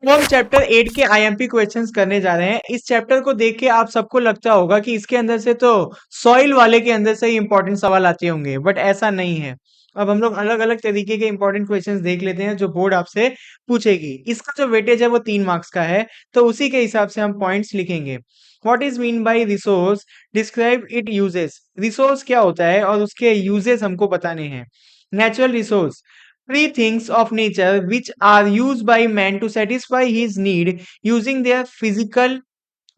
तो हम चैप्टर 8 के आईएमपी क्वेश्चंस करने जा रहे हैं। इस चैप्टर को देख के आप सबको लगता होगा कि इसके अंदर से तो सॉइल वाले के अंदर से ही इंपॉर्टेंट सवाल आते होंगे, बट ऐसा नहीं है। अब हम लोग अलग अलग तरीके के इंपॉर्टेंट क्वेश्चंस देख लेते हैं जो बोर्ड आपसे पूछेगी। इसका जो वेटेज है वो 3 मार्क्स का है, तो उसी के हिसाब से हम पॉइंट्स लिखेंगे। What is mean by resource, describe it uses. Resource क्या होता है और उसके यूजेस हमको बताने हैं। Natural resource, three things of nature which are used by man to satisfy his need using their physical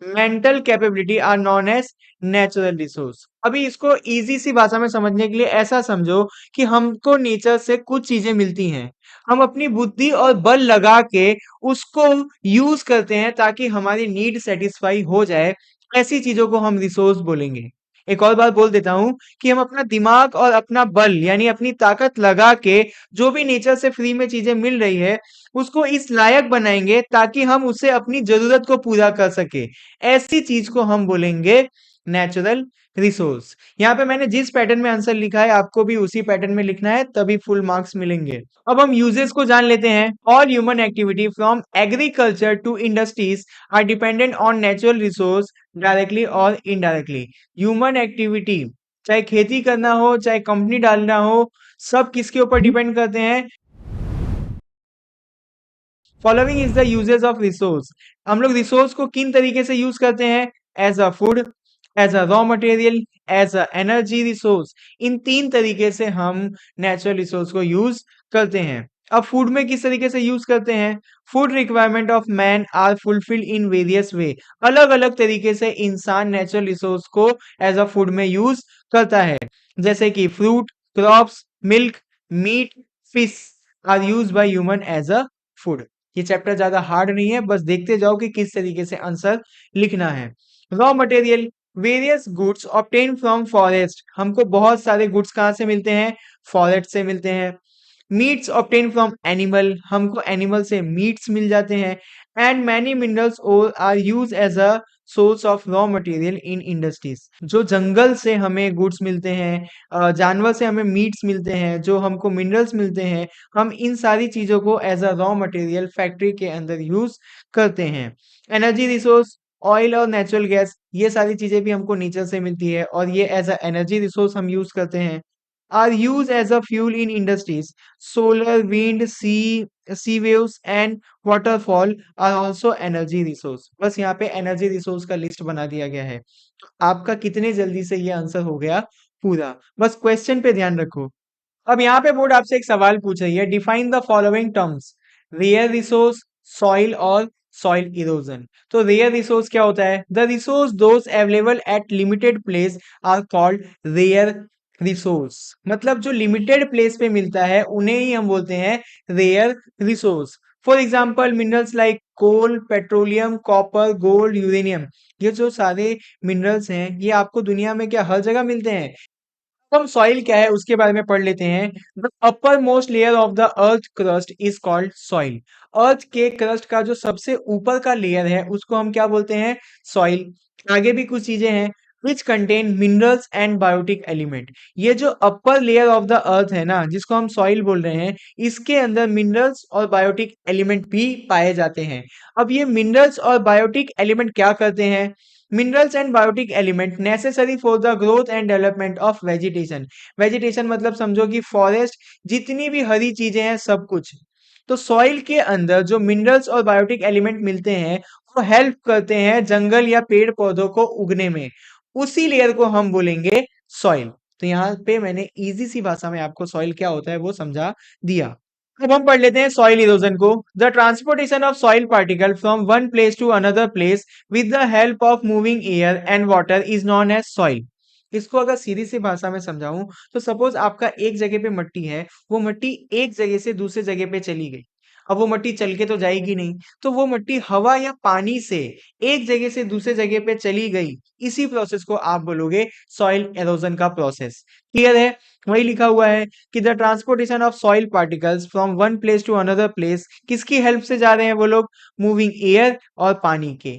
mental capability are known as natural resource. अभी इसको इजी सी भाषा में समझने के लिए ऐसा समझो कि हमको नेचर से कुछ चीजें मिलती हैं, हम अपनी बुद्धि और बल लगा के उसको यूज करते हैं ताकि हमारी नीड सेटिस्फाई हो जाए। ऐसी चीजों को हम रिसोर्स बोलेंगे। एक और बात बोल देता हूं कि हम अपना दिमाग और अपना बल यानी अपनी ताकत लगा के जो भी नेचर से फ्री में चीजें मिल रही है उसको इस लायक बनाएंगे ताकि हम उसे अपनी जरूरत को पूरा कर सके। ऐसी चीज को हम बोलेंगे नेचुरल रिसोर्स। यहाँ पे मैंने जिस पैटर्न में आंसर लिखा है आपको भी उसी पैटर्न में लिखना है, तभी फुल मार्क्स मिलेंगे। अब हम यूजेस को जान लेते हैं। All human activity from agriculture to industries are dependent on natural resource directly और इनडायरेक्टली। ह्यूमन एक्टिविटी, चाहे खेती करना हो चाहे कंपनी डालना हो, सब किसके ऊपर डिपेंड करते हैं। Following is the uses of resource. हम लोग रिसोर्स को किन तरीके से यूज करते हैं? As a food, as a raw material, as a energy resource. इन 3 तरीके से हम नेचुरल रिसोर्स को यूज करते हैं। अब फूड में किस तरीके से यूज करते हैं? Food requirement of man are fulfilled in various way. अलग अलग तरीके से इंसान नेचुरल रिसोर्स को एज अ फूड में यूज करता है, जैसे कि fruit, crops, milk, meat, fish are use by human as a food. ये चैप्टर ज्यादा हार्ड नहीं है, बस देखते जाओ कि किस तरीके से आंसर लिखना है। Raw material, various goods obtain from forest. हमको बहुत सारे गुड्स कहाँ से मिलते हैं? फॉरेस्ट से मिलते हैं। मीट्स ऑब्टेन फ्रॉम एनिमल, हमको एनिमल से मीट्स मिल जाते हैं। एंड मैनी मिनरल्स और are use as a source of raw material in industries. जो जंगल से हमें गुड्स मिलते हैं, जानवर से हमें मीट्स मिलते हैं, जो हमको मिनरल्स मिलते हैं, हम इन सारी चीजों को as a raw material factory के अंदर यूज करते हैं। एनर्जी रिसोर्स, ऑयल और नेचुरल गैस, ये सारी चीजें भी हमको नेचर से मिलती है और ये एज अ एनर्जी रिसोर्स हम यूज करते हैं। Are use as a fuel in industries. Solar, wind, sea waves and waterfall are also energy resource. बस यहाँ पे एनर्जी रिसोर्स का लिस्ट बना दिया गया है। तो आपका कितने जल्दी से ये आंसर हो गया पूरा। बस क्वेश्चन पे ध्यान रखो। अब यहाँ पे बोर्ड आपसे एक सवाल पूछ रही है, define the following terms. Rare resource, soil और सॉइल इरोजन। तो रेयर रिसोर्स क्या होता है? The resource those available at limited place are called rare resource. मतलब जो लिमिटेड प्लेस पे मिलता है उन्हें ही हम बोलते हैं rare resource. For example minerals like coal, petroleum, copper, gold, uranium. ये जो सारे मिनरल्स हैं ये आपको दुनिया में क्या हर जगह मिलते हैं? हम सॉइल क्या है उसके बारे में पढ़ लेते हैं। The upper most layer of the earth crust is called soil. Earth के क्रस्ट का जो सबसे ऊपर का लेयर है उसको हम क्या बोलते हैं? सॉइल। आगे भी कुछ चीजें हैं, which contain minerals and biotic element. ये जो upper layer of the earth है ना, जिसको हम सॉइल बोल रहे हैं, इसके अंदर मिनरल्स और बायोटिक एलिमेंट भी पाए जाते हैं। अब ये मिनरल्स और बायोटिक एलिमेंट क्या करते हैं? Minerals and biotic element necessary for the growth and development of vegetation. Vegetation मतलब समझो कि फॉरेस्ट, जितनी भी हरी चीजें हैं सब कुछ। तो सॉइल के अंदर जो मिनरल्स और बायोटिक एलिमेंट मिलते हैं वो हेल्प करते हैं जंगल या पेड़ पौधों को उगने में। उसी लेयर को हम बोलेंगे सॉइल। तो यहाँ पे मैंने इजी सी भाषा में आपको सॉइल क्या होता है वो समझा दिया। अब हम पढ़ लेते हैं सॉइल इरोजन को। The transportation of soil particle from one place to another place with the help of moving air and water is known as soil. इसको अगर सीधी सी भाषा में समझाऊं तो सपोज आपका एक जगह पे मट्टी है, वो मट्टी एक जगह से दूसरे जगह पे चली गई। अब वो मट्टी चल के तो जाएगी नहीं, तो वो मट्टी हवा या पानी से एक जगह से दूसरे जगह पे चली गई। इसी प्रोसेस को आप बोलोगे सॉइल एरोजन का प्रोसेस। क्लियर है? वही लिखा हुआ है कि the transportation of soil particles from one place to another place, किसकी हेल्प से जा रहे हैं वो लोग? मूविंग एयर और पानी के।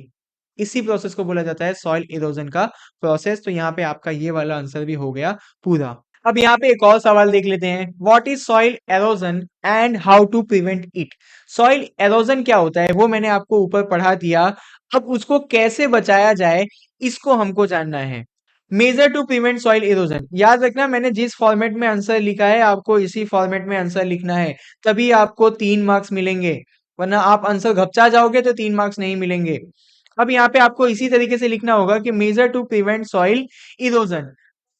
इसी प्रोसेस को बोला जाता है सॉइल इरोजन का प्रोसेस। तो यहाँ पे आपका ये वाला आंसर भी हो गया पूरा। अब यहाँ पे एक और सवाल देख लेते हैं, what is soil erosion and how to prevent it. Soil erosion क्या होता है वो मैंने आपको ऊपर पढ़ा दिया, अब उसको कैसे बचाया जाए इसको हमको जानना है। Measure to prevent soil erosion, याद रखना मैंने जिस फॉर्मेट में आंसर लिखा है आपको इसी फॉर्मेट में आंसर लिखना है, तभी आपको 3 मार्क्स मिलेंगे, वरना आप आंसर घपचा जाओगे तो 3 मार्क्स नहीं मिलेंगे। अब यहाँ पे आपको इसी तरीके से लिखना होगा कि measure to prevent soil erosion,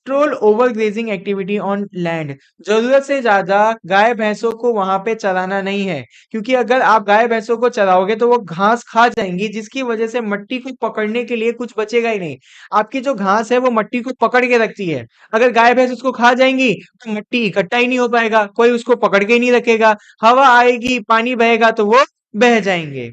control over grazing activity on land, जरूरत से ज्यादा गाय भैंसों को वहां पे चराना नहीं है, क्योंकि अगर आप गाय भैंसों को चराओगे तो वो घास खा जाएंगी, जिसकी वजह से मट्टी को पकड़ने के लिए कुछ बचेगा ही नहीं। आपकी जो घास है वो मट्टी को पकड़ के रखती है, अगर गाय भैंस उसको खा जाएंगी तो मट्टी इकट्ठा ही नहीं हो पाएगा, कोई उसको पकड़ के ही नहीं रखेगा, हवा आएगी पानी बहेगा तो वो बह जाएंगे।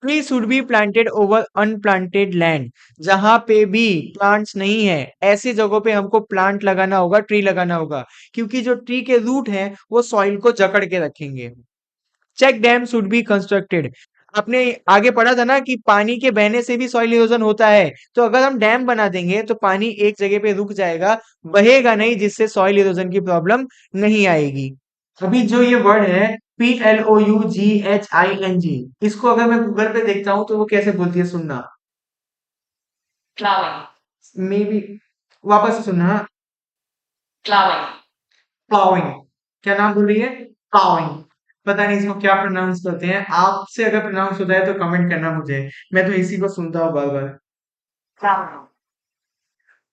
Tree should be planted over unplanted land, जहां पे भी प्लांट्स नहीं है ऐसी जगहों पे हमको प्लांट लगाना होगा, ट्री लगाना होगा, क्योंकि जो ट्री के रूट हैं वो सॉइल को जकड़ के रखेंगे। Check dam should be constructed, आपने आगे पढ़ा था ना कि पानी के बहने से भी सॉइल इरोजन होता है, तो अगर हम डैम बना देंगे तो पानी एक जगह पे रुक जाएगा, बहेगा नहीं, जिससे सॉइल इरोजन की प्रॉब्लम नहीं आएगी। अभी जो ये वर्ड है PLOUGHING, इसको अगर मैं गूगल पे देखता हूँ तो वो कैसे बोलती है, सुनना, प्लाविंग, मे बी, वापस से सुनना, प्लाविंग, प्लाविंग, क्या नाम बोल रही है, प्लाविंग, पता नहीं इसको क्या प्रोनाउंस करते हैं, आपसे अगर प्रोनाउंस होता है तो कमेंट करना मुझे, मैं तो इसी को सुनता हूँ बार बार।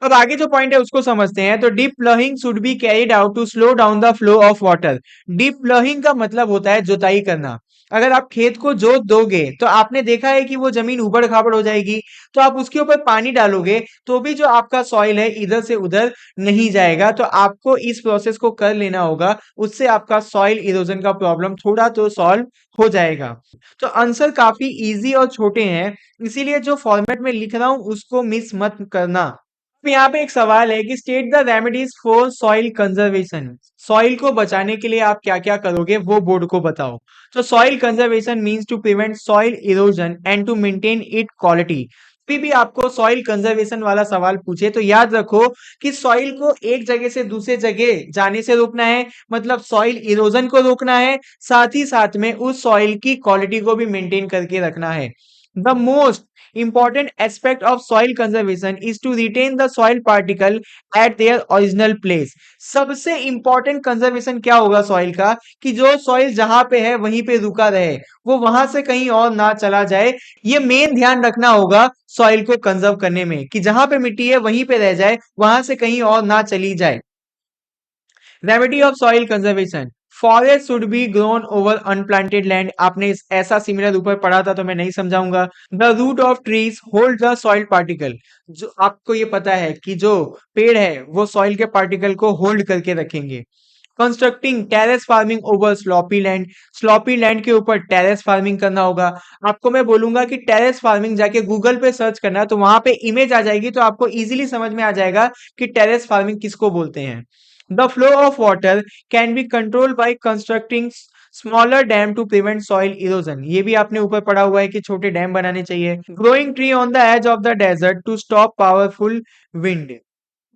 अब आगे जो पॉइंट है उसको समझते हैं, तो deep ploughing should be carried out to slow down the flow of water. Deep ploughing का मतलब होता है जुताई करना। अगर आप खेत को जोत दोगे तो आपने देखा है कि वो जमीन उबड़ खाबड़ हो जाएगी, तो आप उसके ऊपर पानी डालोगे तो भी जो आपका सॉइल है इधर से उधर नहीं जाएगा, तो आपको इस प्रोसेस को कर लेना होगा, उससे आपका सॉइल इरोजन का प्रॉब्लम थोड़ा तो सॉल्व हो जाएगा। तो आंसर काफी इजी और छोटे हैं, इसीलिए जो फॉर्मेट में लिख रहा हूं उसको मिस मत करना। अब यहाँ पे एक सवाल है कि state the remedies for soil conservation, soil को बचाने के लिए आप क्या क्या करोगे वो बोर्ड को बताओ। तो soil conservation means to prevent soil erosion and to maintain it quality. कभी भी आपको सॉइल कंजर्वेशन वाला सवाल पूछे तो याद रखो कि सॉइल को एक जगह से दूसरे जगह जाने से रोकना है, मतलब सॉइल इरोजन को रोकना है, साथ ही साथ में उस सॉइल की क्वालिटी को भी मेंटेन करके रखना है। The most important aspect of soil conservation is to retain the soil particle at their original place। सबसे important conservation क्या होगा सॉइल का, कि जो सॉइल जहां पे है वहीं पे रुका रहे, वो वहां से कहीं और ना चला जाए। ये मेन ध्यान रखना होगा सॉइल को कंजर्व करने में, कि जहां पे मिट्टी है वहीं पे रह जाए, वहां से कहीं और ना चली जाए। Remedy of soil conservation, forest should be grown over unplanted land, आपने ऐसा सिमिलर ऊपर पढ़ा था तो मैं नहीं समझाऊंगा। The root of trees hold the soil particle, जो आपको ये पता है कि जो पेड़ है वो सॉइल के पार्टिकल को होल्ड करके रखेंगे। Constructing terrace farming over sloppy land, sloppy land के ऊपर टेरेस फार्मिंग करना होगा। आपको मैं बोलूंगा कि टेरेस फार्मिंग जाके गूगल पे सर्च करना, तो वहां पे इमेज आ जाएगी, तो आपको इजीली समझ में आ जाएगा कि टेरेस फार्मिंग किसको बोलते हैं। The flow of water can be control by constructing smaller dam to prevent soil erosion, ये भी आपने ऊपर पढ़ा हुआ है कि छोटे डैम बनाने चाहिए। Growing tree on the edge of the desert to stop powerful wind,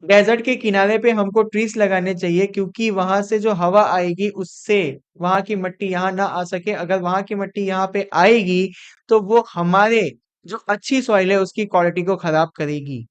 desert के किनारे पे हमको ट्रीज लगाने चाहिए, क्योंकि वहां से जो हवा आएगी उससे वहां की मिट्टी यहाँ ना आ सके, अगर वहां की मिट्टी यहाँ पे आएगी तो वो हमारे जो अच्छी सॉइल है उसकी क्वालिटी को खराब करेगी।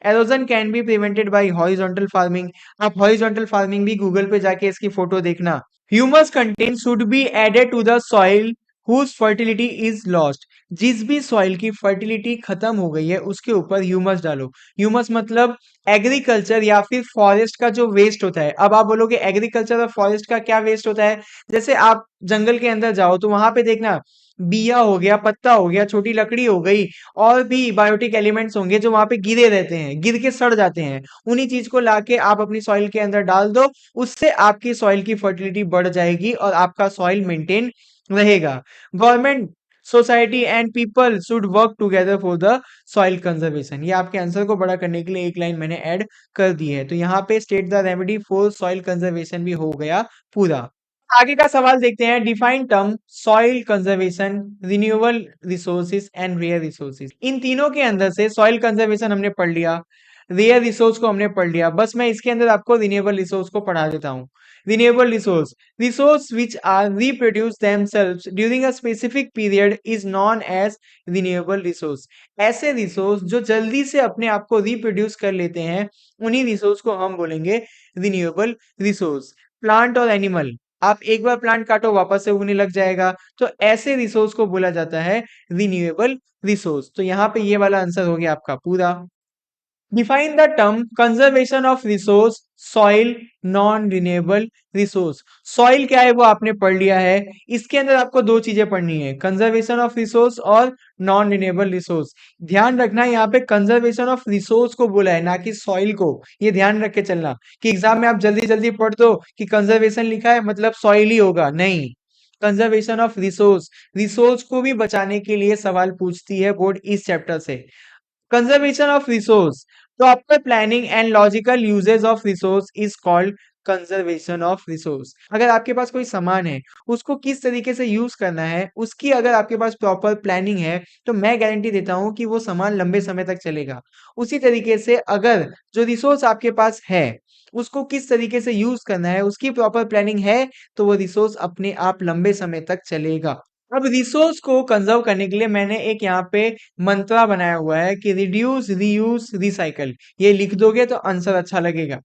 Erosion can be prevented by horizontal farming, आप हॉरिजॉन्टल फार्मिंग भी गूगल पे जाके इसकी फोटो देखना। Humus content should be added to the soil whose fertility is lost, जिस भी सॉइल की फर्टिलिटी खत्म हो गई है उसके ऊपर ह्यूमस डालो। ह्यूमस मतलब एग्रीकल्चर या फिर फॉरेस्ट का जो वेस्ट होता है। अब आप बोलोगे एग्रीकल्चर और फॉरेस्ट का क्या वेस्ट होता है, जैसे आप जंगल के अंदर जाओ तो वहां पे देखना बिया हो गया, पत्ता हो गया, छोटी लकड़ी हो गई, और भी बायोटिक एलिमेंट्स होंगे जो वहां पे गिरे रहते हैं, गिर के सड़ जाते हैं, उन्हीं चीज को लाके आप अपनी सॉइल के अंदर डाल दो, उससे आपकी सॉइल की फर्टिलिटी बढ़ जाएगी और आपका सॉइल मेंटेन रहेगा। Government, society and people should work together for the soil conservation, ये आपके आंसर को बड़ा करने के लिए एक लाइन मैंने ऐड कर दी है, तो यहाँ पे state the remedy for soil conservation भी हो गया पूरा। आगे का सवाल देखते हैं, define term soil conservation, renewable resources and rare resources. इन तीनों के अंदर से सॉइल कंजर्वेशन हमने पढ़ लिया, रेयर रिसोर्स को हमने पढ़ लिया। बस मैं इसके अंदर आपको रिन्यूएबल रिसोर्स को पढ़ा देता हूँ। Renewable resource, resource which are reproduce themselves during a specific period is known as renewable resource। ऐसे रिसोर्स जो जल्दी से अपने आप को रिप्रोड्यूस कर लेते हैं, उन्हीं रिसोर्स को हम बोलेंगे रिन्यूएबल रिसोर्स। प्लांट और एनिमल, आप एक बार प्लांट काटो वापस से उगने लग जाएगा, तो ऐसे रिसोर्स को बोला जाता है रिन्यूएबल रिसोर्स। तो यहाँ पे ये वाला आंसर हो गया आपका पूरा। Define the term conservation of resource, soil, non renewable resource. Soil क्या है वो आपने पढ़ लिया है। इसके अंदर आपको दो चीजें पढ़नी है, कंजर्वेशन ऑफ रिसोर्स और नॉन रिन्यूएबल रिसोर्स। ध्यान रखना यहाँ पे कंजर्वेशन ऑफ रिसोर्स को बोला है, ना कि सॉइल को। ये ध्यान रख के चलना कि एग्जाम में आप जल्दी जल्दी पढ़ दो कि कंजर्वेशन लिखा है मतलब सॉइल ही होगा, नहीं। कंजर्वेशन ऑफ रिसोर्स, रिसोर्स को भी बचाने के लिए सवाल पूछती है बोर्ड इस चैप्टर से। Conservation of resource, proper planning and logical uses of resource is called conservation of resource. अगर आपके पास कोई सामान है, उसको किस तरीके से यूज करना है, उसकी अगर आपके पास प्रॉपर प्लानिंग है, तो मैं गारंटी देता हूं कि वो सामान लंबे समय तक चलेगा। उसी तरीके से अगर जो रिसोर्स आपके पास है, उसको किस तरीके से यूज करना है, उसकी प्रॉपर प्लानिंग है, तो वो रिसोर्स अपने आप लंबे समय तक चलेगा। अब रिसोर्स को कंजर्व करने के लिए मैंने एक यहाँ पे मंत्रा बनाया हुआ है कि रिड्यूस, रीयूज, रिसाइकल। ये लिख दोगे तो आंसर अच्छा लगेगा।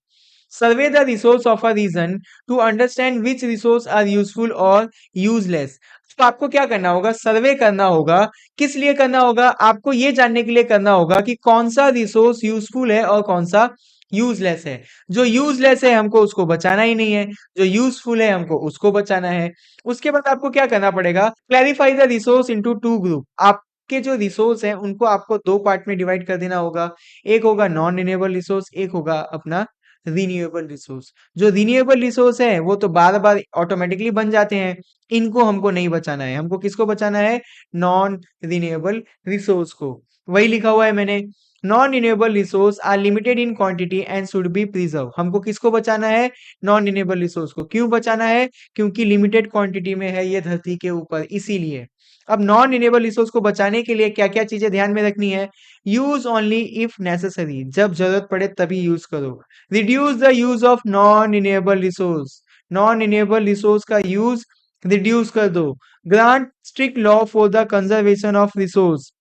Survey the resource of a region to understand which resource are useful और यूजलेस। तो आपको क्या करना होगा, सर्वे करना होगा। किस लिए करना होगा, आपको ये जानने के लिए करना होगा कि कौन सा रिसोर्स यूजफुल है और कौन सा यूजलेस है। जो यूजलेस है हमको उसको बचाना ही नहीं है, जो यूजफुल है हमको उसको बचाना है। उसके बाद आपको क्या करना पड़ेगा, clarify the resource into two group. आपके जो रिसोर्स हैं उनको आपको दो पार्ट में डिवाइड कर देना होगा। एक होगा नॉन रिन्यूएबल रिसोर्स, एक होगा अपना रिन्यूएबल रिसोर्स। जो रिन्यूएबल रिसोर्स है वो तो बार बार ऑटोमेटिकली बन जाते हैं, इनको हमको नहीं बचाना है। हमको किसको बचाना है, नॉन रिन्यूएबल रिसोर्स को। वही लिखा हुआ है मैंने, non renewable resource are limited in quantity and should be preserve. हमको किसको बचाना है, नॉन रिन्यूएबल रिसोर्स को। क्यों बचाना है, क्योंकि लिमिटेड क्वांटिटी में है ये धरती के ऊपर, इसीलिए। अब नॉन रिन्यूएबल रिसोर्स को बचाने के लिए क्या क्या चीजें ध्यान में रखनी है, यूज ओनली इफ नेसेसरी, जब जरूरत पड़े तभी यूज करो। Reduce the use of non renewable resource, non renewable resource का यूज रिड्यूस कर दो। Grant strict law for the conservation of resource,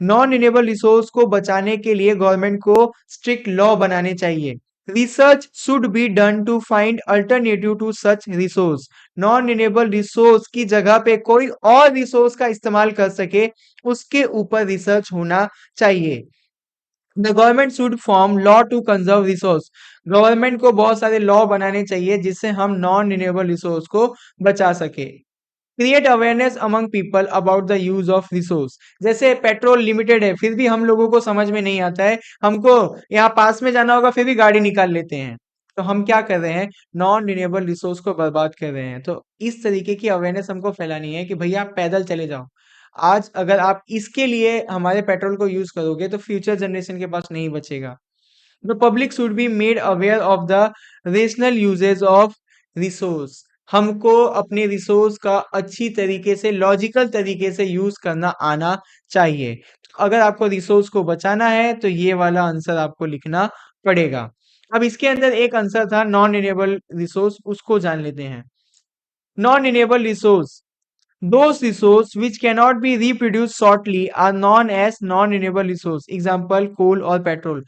non renewable resource को बचाने के लिए गवर्नमेंट को स्ट्रिक्ट लॉ बनाने चाहिए। Research should be done to find alternative to such resource, non renewable resource की जगह पे कोई और रिसोर्स का इस्तेमाल कर सके, उसके ऊपर रिसर्च होना चाहिए। The government should form law to conserve resource, government को बहुत सारे लॉ बनाने चाहिए जिससे हम नॉन रिन्यूएबल रिसोर्स को बचा सके। Create awareness among people about the use of resource, जैसे पेट्रोल लिमिटेड है फिर भी हम लोगों को समझ में नहीं आता है, हमको यहाँ पास में जाना होगा फिर भी गाड़ी निकाल लेते हैं। तो हम क्या कर रहे हैं, नॉन रिन्यूएबल रिसोर्स को बर्बाद कर रहे हैं। तो इस तरीके की अवेयरनेस हमको फैलानी है कि भैया आप पैदल चले जाओ। आज अगर आप इसके लिए हमारे पेट्रोल को यूज करोगे तो फ्यूचर जनरेशन के पास नहीं बचेगा। The public should be made aware of the rational usages of resource, हमको अपने रिसोर्स का अच्छी तरीके से लॉजिकल तरीके से यूज करना आना चाहिए। अगर आपको रिसोर्स को बचाना है तो ये वाला आंसर आपको लिखना पड़ेगा। अब इसके अंदर एक आंसर था नॉन रिन्यूएबल रिसोर्स, उसको जान लेते हैं। Non renewable resource, those resources which cannot be reproduced shortly are known as non-renewable resource. Example coal और पेट्रोल।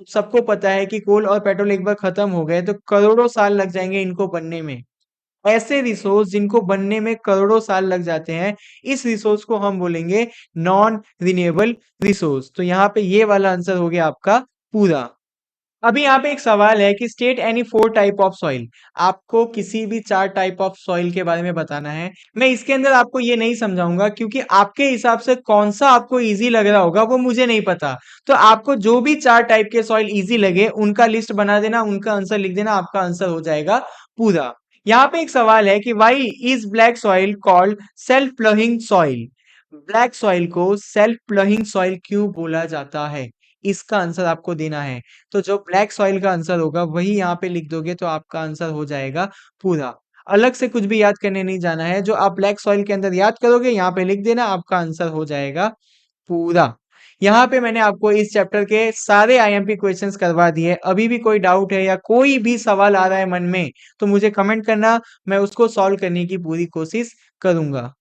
सबको पता है कि कोल और पेट्रोल एक बार खत्म हो गए तो करोड़ों साल लग जाएंगे इनको बनने में। ऐसे रिसोर्स जिनको बनने में करोड़ों साल लग जाते हैं, इस रिसोर्स को हम बोलेंगे नॉन रिन्यूएबल रिसोर्स। तो यहाँ पे ये वाला आंसर हो गया आपका पूरा। अभी यहाँ पे एक सवाल है कि state any four type of soil, आपको किसी भी चार टाइप ऑफ सॉइल के बारे में बताना है। मैं इसके अंदर आपको ये नहीं समझाऊंगा क्योंकि आपके हिसाब से कौन सा आपको इजी लग रहा होगा वो मुझे नहीं पता। तो आपको जो भी चार टाइप के सॉइल इजी लगे उनका लिस्ट बना देना, उनका आंसर लिख देना, आपका आंसर हो जाएगा पूरा। यहाँ पे एक सवाल है कि why is black soil called self ploughing soil, black soil को सेल्फ प्लॉइंग सॉइल क्यों बोला जाता है, इसका आंसर आपको देना है। तो जो ब्लैक सॉइल का आंसर होगा वही यहाँ पे लिख दोगे तो आपका आंसर हो जाएगा पूरा। अलग से कुछ भी याद करने नहीं जाना है, जो आप ब्लैक सॉइल के अंदर याद करोगे यहाँ पे लिख देना, आपका आंसर हो जाएगा पूरा। यहाँ पे मैंने आपको इस चैप्टर के सारे आईएमपी क्वेश्चंस करवा दिए। अभी भी कोई डाउट है या कोई भी सवाल आ रहा है मन में तो मुझे कमेंट करना, मैं उसको सॉल्व करने की पूरी कोशिश करूंगा।